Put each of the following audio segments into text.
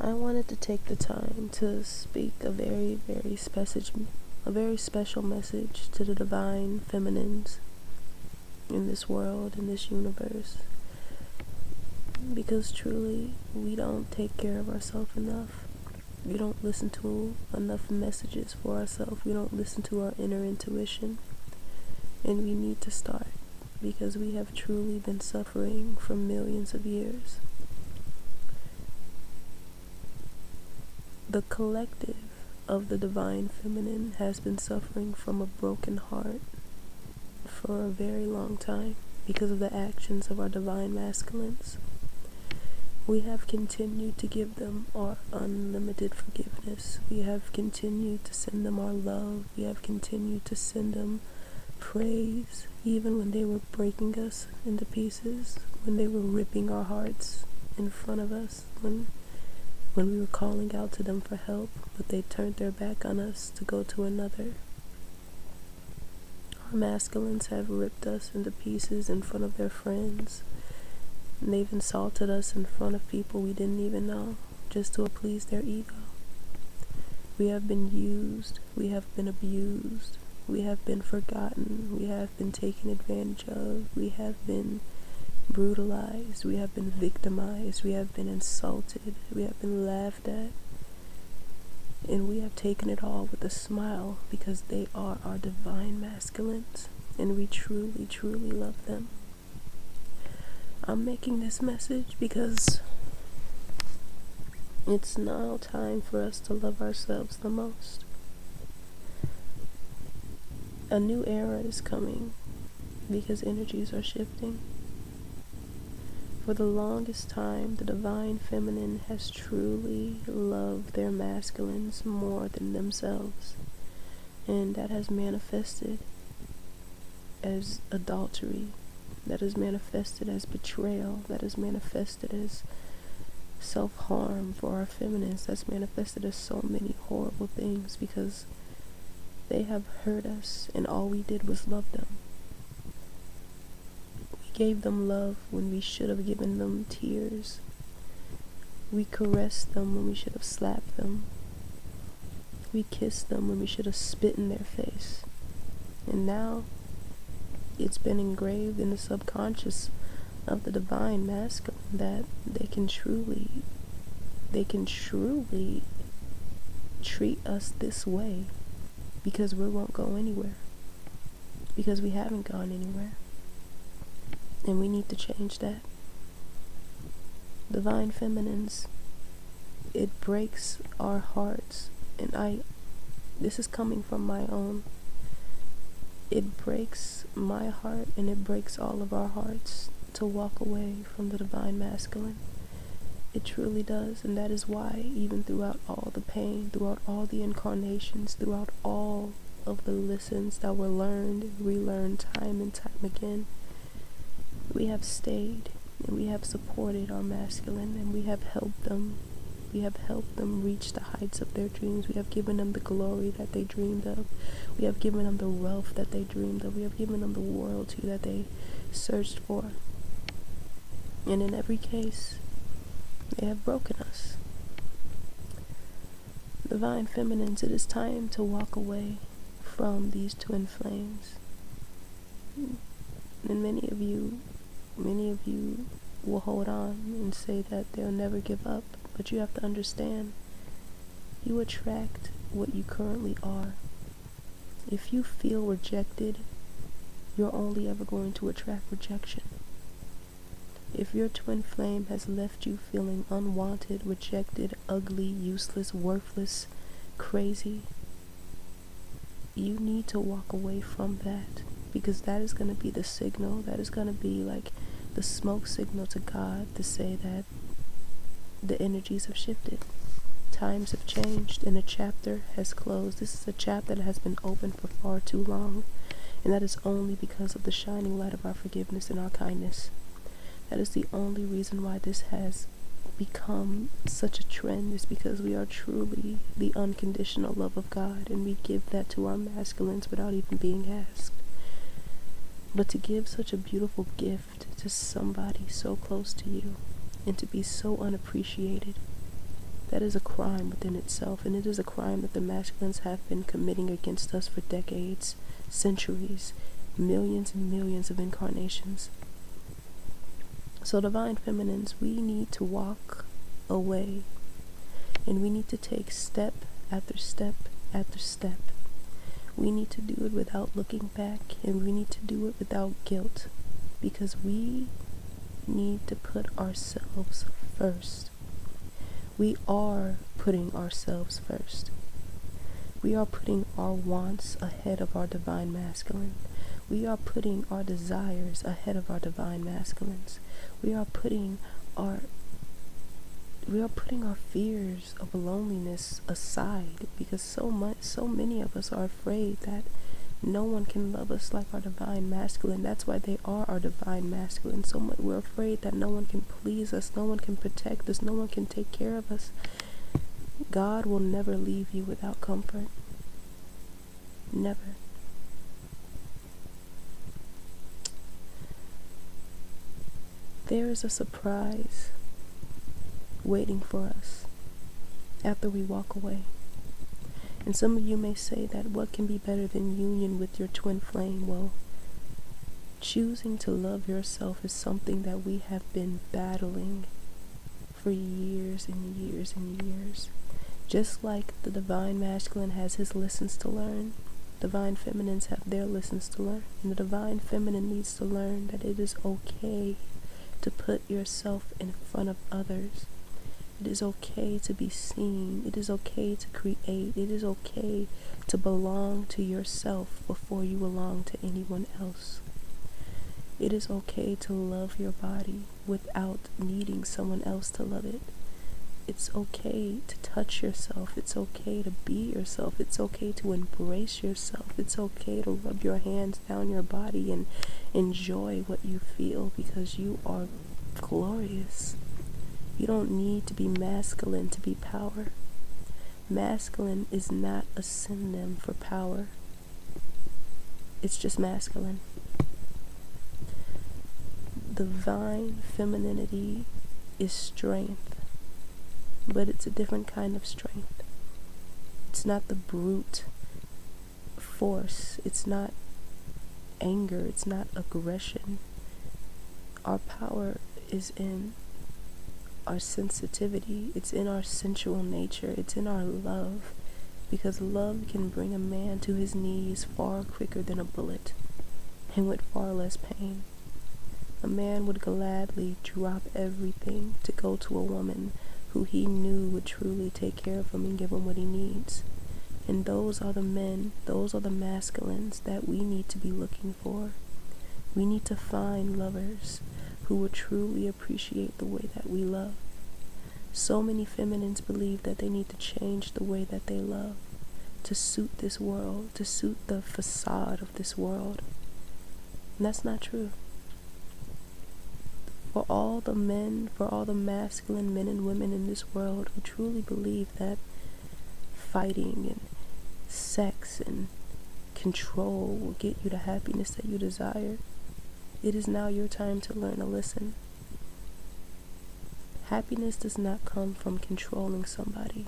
I wanted to take the time to speak a very special message to the divine feminines in this world, in this universe, because truly we don't take care of ourselves enough. We don't listen to enough messages for ourselves. We don't listen to our inner intuition, and we need to start, because we have truly been suffering for millions of years. The collective of the divine feminine has been suffering from a broken heart for a very long time because of the actions of our divine masculines. We have continued to give them our unlimited forgiveness. We have continued to send them our love. We have continued to send them praise, even when they were breaking us into pieces, when they were ripping our hearts in front of us, when we were calling out to them for help, but they turned their back on us to go to another. Our masculines have ripped us into pieces in front of their friends, and they've insulted us in front of people we didn't even know, just to appease their ego. We have been used, we have been abused, we have been forgotten, we have been taken advantage of, we have been brutalized, we have been victimized, we have been insulted, we have been laughed at, and we have taken it all with a smile, because they are our divine masculines, and we truly, truly love them. I'm making this message because it's now time for us to love ourselves the most. A new era is coming because energies are shifting. For the longest time, the divine feminine has truly loved their masculines more than themselves, and that has manifested as adultery, that is manifested as betrayal, that is manifested as self-harm for our feminines, that's manifested as so many horrible things, because they have hurt us and all we did was love them. We gave them love when we should have given them tears. We caressed them when we should have slapped them. We kissed them when we should have spit in their face. And now it's been engraved in the subconscious of the divine masculine that they can truly treat us this way because we won't go anywhere, because we haven't gone anywhere, and we need to change that. Divine feminines, it breaks our hearts, and this is coming from my own. It breaks my heart, and it breaks all of our hearts to walk away from the divine masculine. It truly does, and that is why even throughout all the pain, throughout all the incarnations, throughout all of the lessons that were learned and relearned time and time again, we have stayed and we have supported our masculine, and we have helped them. We have helped them reach the heights of their dreams. We have given them the glory that they dreamed of. We have given them the wealth that they dreamed of. We have given them the royalty that they searched for. And in every case, they have broken us. Divine feminines, it is time to walk away from these twin flames. And many of you will hold on and say that they'll never give up. But you have to understand, you attract what you currently are. If you feel rejected, you're only ever going to attract rejection. If your twin flame has left you feeling unwanted, rejected, ugly, useless, worthless, crazy, you need to walk away from that, because that is going to be the signal, that is going to be like the smoke signal to God to say that the energies have shifted. Times have changed and a chapter has closed. This is a chapter that has been open for far too long, and that is only because of the shining light of our forgiveness and our kindness. That is the only reason why this has become such a trend, is because we are truly the unconditional love of God, and we give that to our masculines without even being asked. But to give such a beautiful gift to somebody so close to you, and to be so unappreciated, That is a crime within itself, and it is a crime that the masculines have been committing against us for decades, centuries, millions and millions of incarnations. So divine feminines, we need to walk away, and we need to take step after step after step. We need to do it without looking back, and we need to do it without guilt, because we need to put ourselves first. We are putting ourselves first. We are putting our wants ahead of our divine masculine. We are putting our desires ahead of our divine masculines. We are putting our fears of loneliness aside, because so many of us are afraid that no one can love us like our divine masculine. That's why they are our divine masculine. So much we're afraid that no one can please us, no one can protect us, no one can take care of us. God will never leave you without comfort. Never. There is a surprise waiting for us after we walk away. And some of you may say that what can be better than union with your twin flame? Well, choosing to love yourself is something that we have been battling for years and years and years. Just like the divine masculine has his lessons to learn, divine feminines have their lessons to learn. And the divine feminine needs to learn that it is okay to put yourself in front of others. It is okay to be seen. It is okay to create. It is okay to belong to yourself before you belong to anyone else. It is okay to love your body without needing someone else to love it. It's okay to touch yourself. It's okay to be yourself. It's okay to embrace yourself. It's okay to rub your hands down your body and enjoy what you feel, because you are glorious. You don't need to be masculine to be power. Masculine is not a synonym for power. It's just masculine. Divine femininity is strength, but it's a different kind of strength. It's not the brute force. It's not anger. It's not aggression. Our power is in our sensitivity. It's in our sensual nature. It's in our love, because love can bring a man to his knees far quicker than a bullet, and with far less pain. A man would gladly drop everything to go to a woman who he knew would truly take care of him and give him what he needs. And those are the men, those are the masculines that we need to be looking for. We need to find lovers who will truly appreciate the way that we love. So many feminines believe that they need to change the way that they love to suit this world, to suit the facade of this world. And that's not true. For all the men, for all the masculine men and women in this world who truly believe that fighting and sex and control will get you the happiness that you desire, it is now your time to learn a lesson. Happiness does not come from controlling somebody.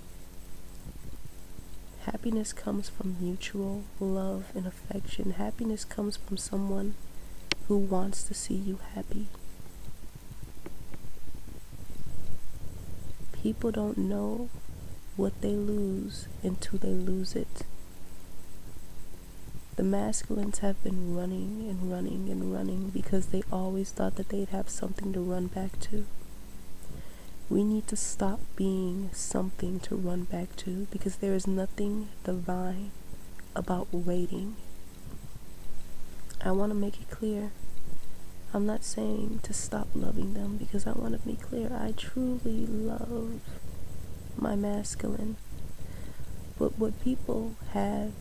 Happiness comes from mutual love and affection. Happiness comes from someone who wants to see you happy. People don't know what they lose until they lose it. The masculines have been running and running and running because they always thought that they'd have something to run back to. We need to stop being something to run back to, because there is nothing divine about waiting. I want to make it clear. I'm not saying to stop loving them, because I want to be clear. I truly love my masculine. But what people have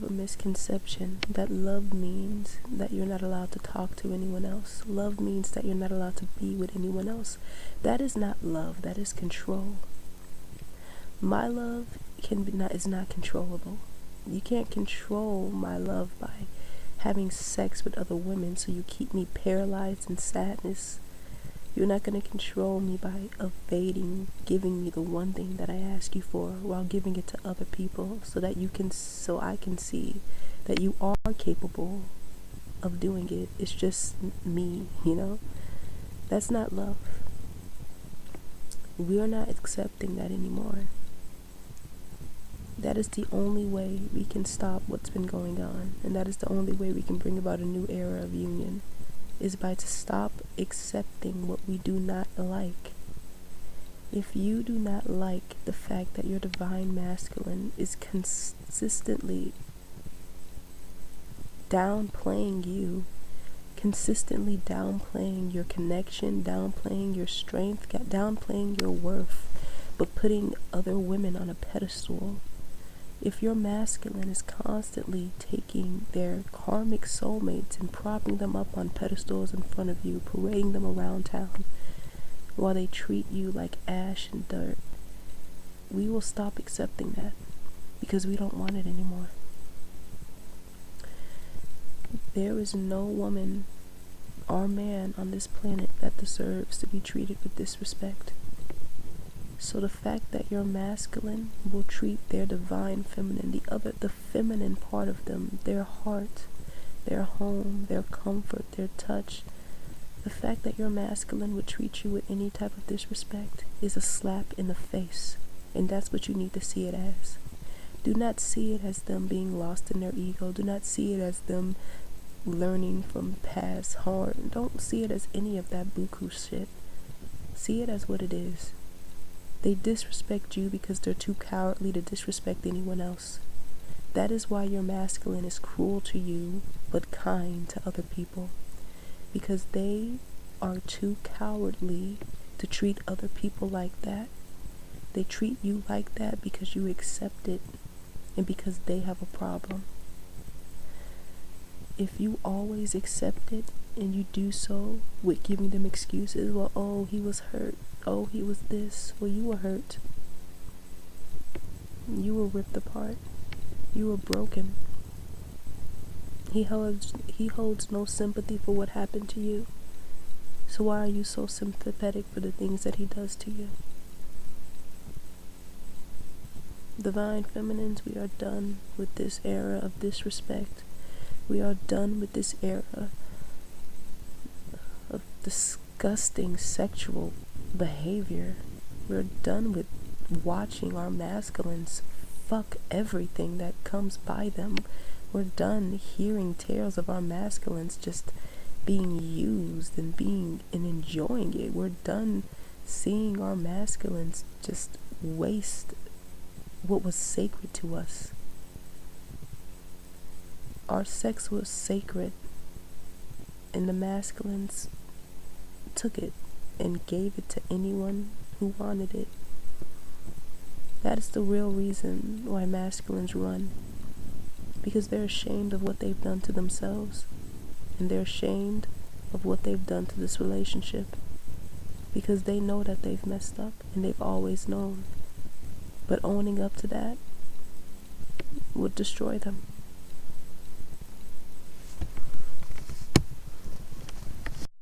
a misconception that love means that you're not allowed to talk to anyone else. Love means that you're not allowed to be with anyone else. That is not love. That is control. My love is not controllable. You can't control my love by having sex with other women so you keep me paralyzed in sadness. You're not going to control me by evading giving me the one thing that I ask you for while giving it to other people so I can see that you are capable of doing it. It's just me, That's not love. We are not accepting that anymore. That is the only way we can stop what's been going on, and that is the only way we can bring about a new era of union, is by to stop accepting what we do not like. If you do not like the fact that your divine masculine is consistently downplaying you, consistently downplaying your connection, downplaying your strength, downplaying your worth, but putting other women on a pedestal, if your masculine is constantly taking their karmic soulmates and propping them up on pedestals in front of you, parading them around town, while they treat you like ash and dirt, we will stop accepting that because we don't want it anymore. There is no woman or man on this planet that deserves to be treated with disrespect. So the fact that your masculine will treat their divine feminine, the feminine part of them, their heart, their home, their comfort, their touch, the fact that your masculine would treat you with any type of disrespect is a slap in the face, and that's what you need to see it as. Do not see it as them being lost in their ego. Do not see it as them learning from past harm. Don't see it as any of that buku shit. See it as what it is. They disrespect you because they're too cowardly to disrespect anyone else. That is why your masculine is cruel to you, but kind to other people. Because they are too cowardly to treat other people like that. They treat you like that because you accept it and because they have a problem. If you always accept it and you do so with giving them excuses, well, oh, he was hurt. Oh, he was this. Well, you were hurt. You were ripped apart. You were broken. He holds no sympathy for what happened to you. So why are you so sympathetic for the things that he does to you? Divine feminines, we are done with this era of disrespect. We are done with this era of disgusting sexual behavior. We're done with watching our masculines fuck everything that comes by them. We're done hearing tales of our masculines just being used and enjoying it. We're done seeing our masculines just waste what was sacred to us. Our sex was sacred, and the masculines took it and gave it to anyone who wanted it. That is the real reason why masculines run. Because they're ashamed of what they've done to themselves. And they're ashamed of what they've done to this relationship. Because they know that they've messed up, and they've always known. But owning up to that would destroy them.